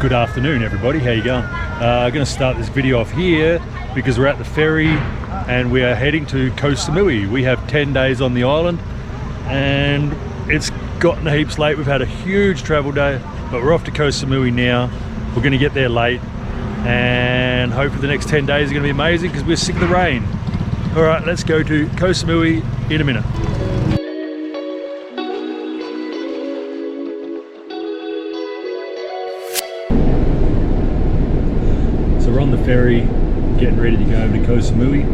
Good afternoon, everybody. How you going? I'm going to start this video off here because we're at the ferry and we are heading to Koh Samui. We have 10 days on the island and it's gotten heaps late. We've had a huge travel day, but we're off to Koh Samui now. We're going to get there late and hopefully the next 10 days are going to be amazing because we're sick of the rain. All right, let's go to Koh Samui in a minute. We're on the ferry, getting ready to go over to Koh Samui.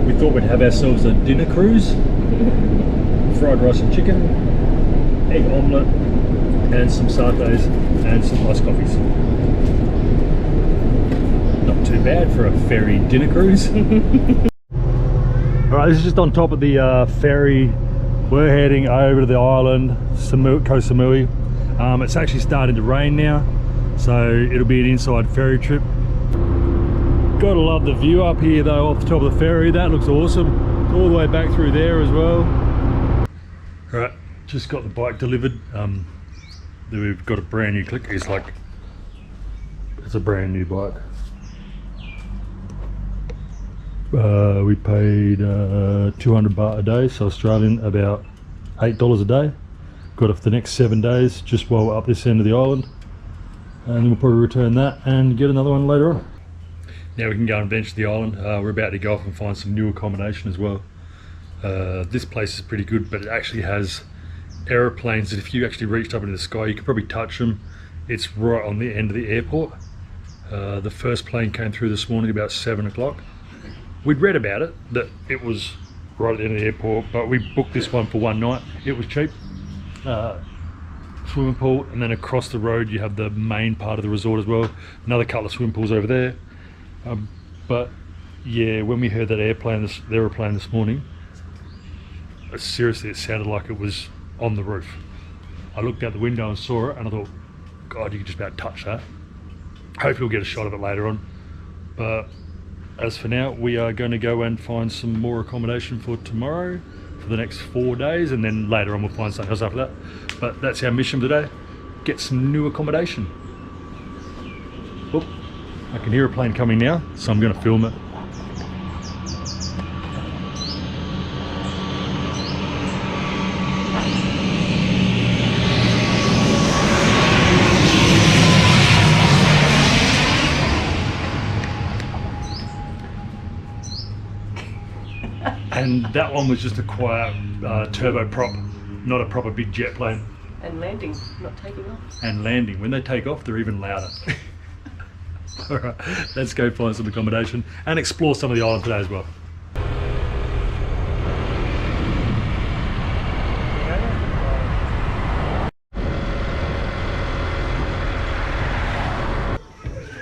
We thought we'd have ourselves a dinner cruise. Fried rice and chicken, egg omelette, and some satays and some iced coffees. Not too bad for a ferry dinner cruise. Alright, this is just on top of the ferry. We're heading over to the island, Koh Samui. It's actually starting to rain now, so it'll be an inside ferry trip. Gotta love the view up here though, off the top of the ferry. That looks awesome. It's all the way back through there as well. Alright, just got the bike delivered. We've got a brand new click. It's a brand new bike. We paid 200 baht a day, so Australian, about $8 a day. Got it for the next 7 days, just while we're up this end of the island. And then we'll probably return that and get another one later on. Now we can go and venture the island. We're about to go off and find some new accommodation as well. This place is pretty good, but it actually has aeroplanes that if you actually reached up into the sky, you could probably touch them. It's right on the end of the airport. The first plane came through this morning about 7 o'clock. We'd read about it, that it was right at the end of the airport, but we booked this one for one night. It was cheap. Swimming pool, and then across the road you have the main part of the resort as well. Another couple of swimming pools over there. But yeah, when we heard that aeroplane this morning, seriously, it sounded like it was on the roof. I looked out the window and saw it and I thought, God, you could just about touch that. Hopefully we'll get a shot of it later on. But as for now, we are going to go and find some more accommodation for tomorrow, for the next 4 days, and then later on we'll find something else after that. But that's our mission today, get some new accommodation. Oop. I can hear a plane coming now, so I'm going to film it. And that one was just a quiet turboprop, not a proper big jet plane. And landing, not taking off. And landing. When they take off, they're even louder. Alright, let's go find some accommodation and explore some of the island today as well.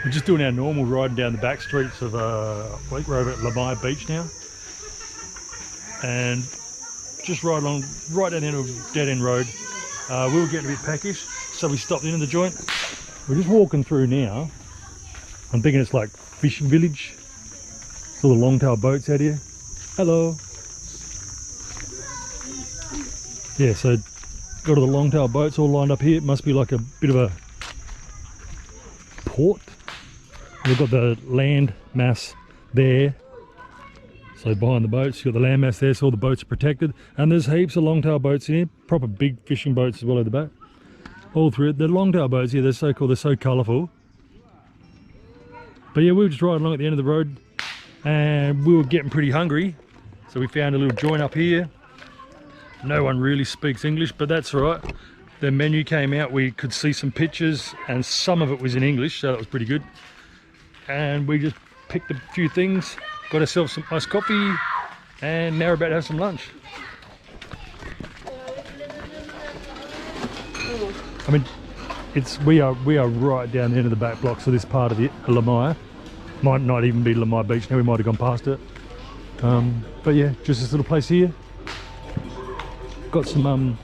We're just doing our normal ride down the back streets of, I think we're over at Lamai Beach now. And just ride along, right down the end of dead end road. We were getting a bit peckish, so we stopped in the joint. We're just walking through now. I'm thinking it's like fishing village. It's all the long-tail boats out here. Hello. Yeah, so got all the long-tail boats all lined up here. It must be like a bit of a port. We've got the land mass there. So behind the boats, you've got the land mass there, so all the boats are protected. And there's heaps of long-tail boats in here, proper big fishing boats as well at the back. All through it. The long-tail boats here, they're so cool, they're so colourful. But yeah, we were just riding along at the end of the road and we were getting pretty hungry. So we found a little joint up here. No one really speaks English, but that's all right. The menu came out, we could see some pictures and some of it was in English, so that was pretty good. And we just picked a few things, got ourselves some iced coffee, and now we're about to have some lunch. I mean, we are right down the end of the back blocks of this part of the Lamai. Might not even be Lamai Beach now, we might have gone past it. But yeah, just this little place here. Got some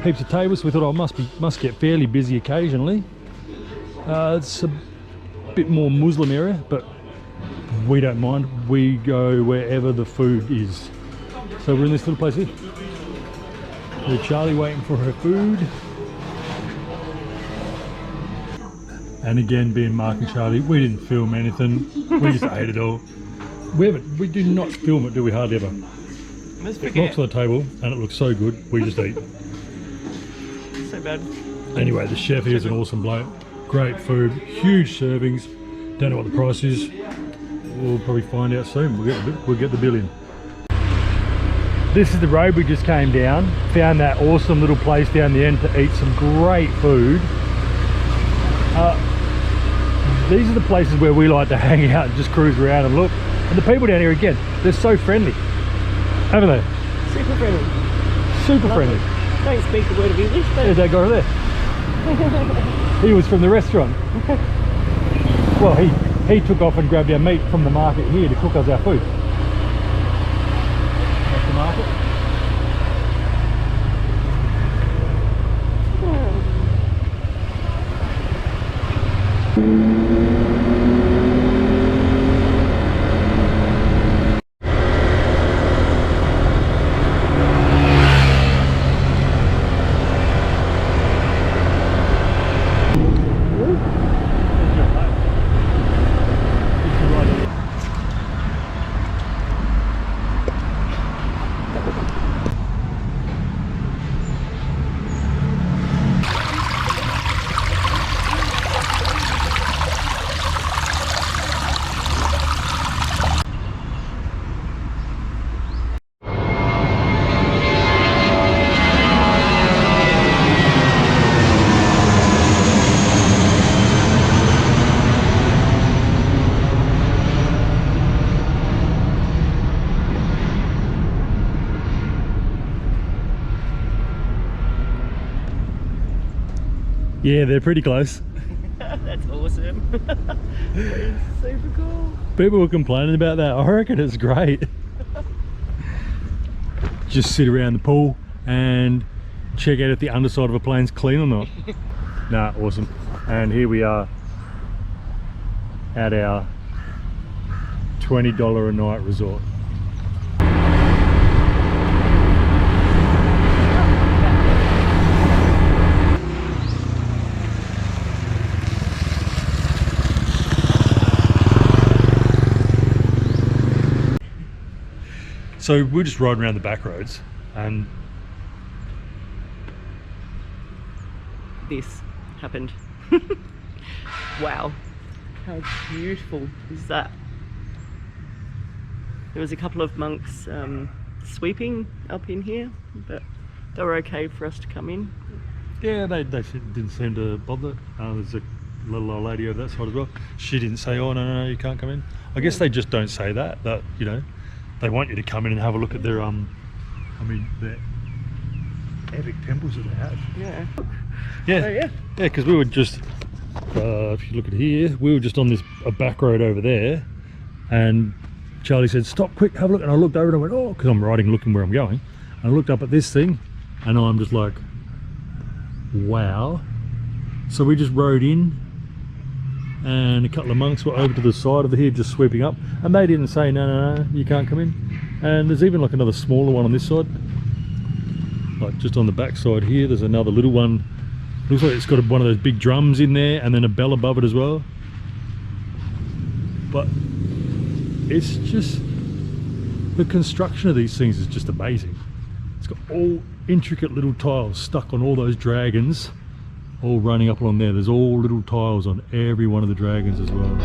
heaps of tables, so we thought, oh, must get fairly busy occasionally. It's a bit more Muslim area, but we don't mind. We go wherever the food is. So we're in this little place here. There's Charlie waiting for her food. And again, being Mark and Charlie, we didn't film anything. We just ate it all. We do not film it, do we? Hardly ever. Let's It forget. looks on the table and it looks so good, we just eat. So bad. Anyway, the chef here is an awesome bloke. Great food, huge servings. Don't know what the price is. We'll probably find out soon. We'll get the bill in. This is the road we just came down. Found that awesome little place down the end to eat some great food. These are the places where we like to hang out and just cruise around and look. And the people down here, again, they're so friendly, haven't they? Super friendly. Super Lovely. friendly. Don't speak a word of English, but There's that guy over there. He was from the restaurant. Well, he took off and grabbed our meat from the market here to cook us our food. That's the market. Yeah, they're pretty close. that's awesome. It's super cool. People were complaining about that. I reckon it's great. Just sit around the pool and check out if the underside of a plane's clean or not. Nah, awesome. And here we are at our $20 a night resort. So we're just riding around the back roads and This happened. Wow. How beautiful is that? There was a couple of monks sweeping up in here, but they were okay for us to come in. yeah, they didn't seem to bother. There's a little old lady over that side as well. She didn't say, oh no, you can't come in. I guess they just don't say that, you know, they want you to come in and have a look at their their epic temples that they have. Yeah. Yeah, So, yeah. yeah, because we were just, if you look at here, we were just on a back road over there, and Charlie said, stop quick, have a look. And I looked over and I went, oh, because I'm riding looking where I'm going. And I looked up at this thing and I'm just like, wow. So we just rode in, and a couple of monks were over to the side of the hill just sweeping up, and they didn't say no, you can't come in. And there's even like another smaller one on this side, like just on the back side here. There's another little one, looks like it's got one of those big drums in there and then a bell above it as well. But it's just, the construction of these things is just amazing. It's got all intricate little tiles stuck on all those dragons, all running up along there. There's all little tiles on every one of the dragons as well.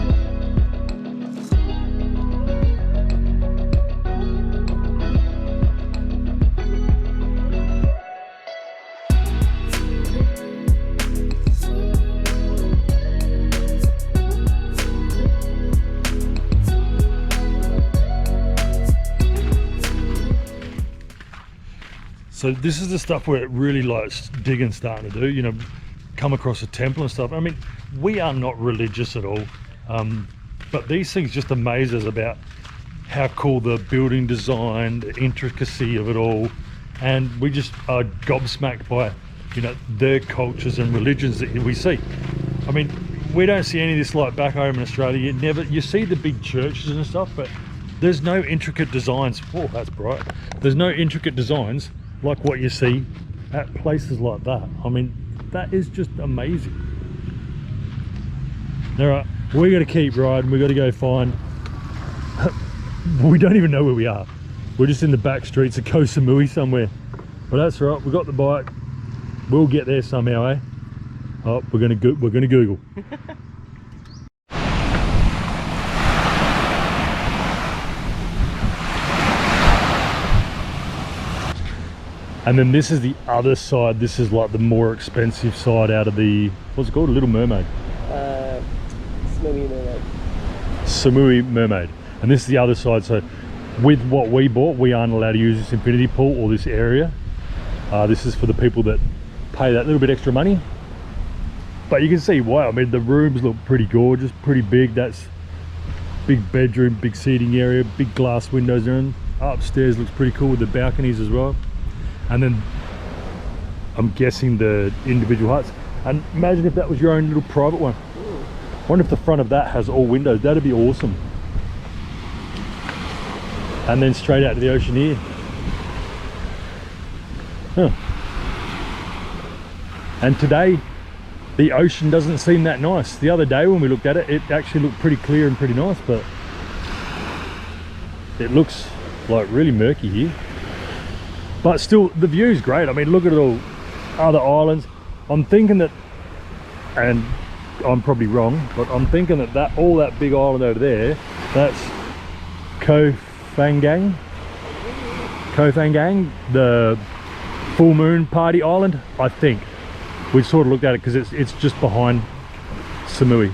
So this is the stuff where it really likes digging, starting to do, you know, come across a temple and stuff. I mean, we are not religious at all, but these things just amaze us about how cool the building design, the intricacy of it all, and we just are gobsmacked by, you know, their cultures and religions that we see. I mean, we don't see any of this like back home in Australia. You see the big churches and stuff, but there's no intricate designs. Oh, that's bright. There's no intricate designs like what you see at places like that. I mean, that is just amazing. All right, we got to keep riding. We got to go find. We don't even know where we are. We're just in the back streets of Koh Samui somewhere. But that's right. We got the bike. We'll get there somehow, eh? Oh, we're gonna Google. And then this is the other side. This is like the more expensive side out of the, what's it called? A Little Mermaid. Samui Mermaid. Samui Mermaid. And this is the other side. So with what we bought, we aren't allowed to use this infinity pool or this area. This is for the people that pay that little bit extra money. But you can see why. I mean, the rooms look pretty gorgeous, pretty big. That's big bedroom, big seating area, big glass windows there. Upstairs looks pretty cool with the balconies as well. And then I'm guessing the individual huts. And imagine if that was your own little private one. I wonder if the front of that has all windows. That'd be awesome. And then straight out to the ocean here. Huh. And today the ocean doesn't seem that nice. The other day when we looked at it, it actually looked pretty clear and pretty nice, but it looks like really murky here. But still, the view is great. I mean, look at all other islands. I'm thinking that, and I'm probably wrong, but I'm thinking that all that big island over there, that's Koh Phangan, the full moon party island, I think. We sort of looked at it because it's just behind Samui.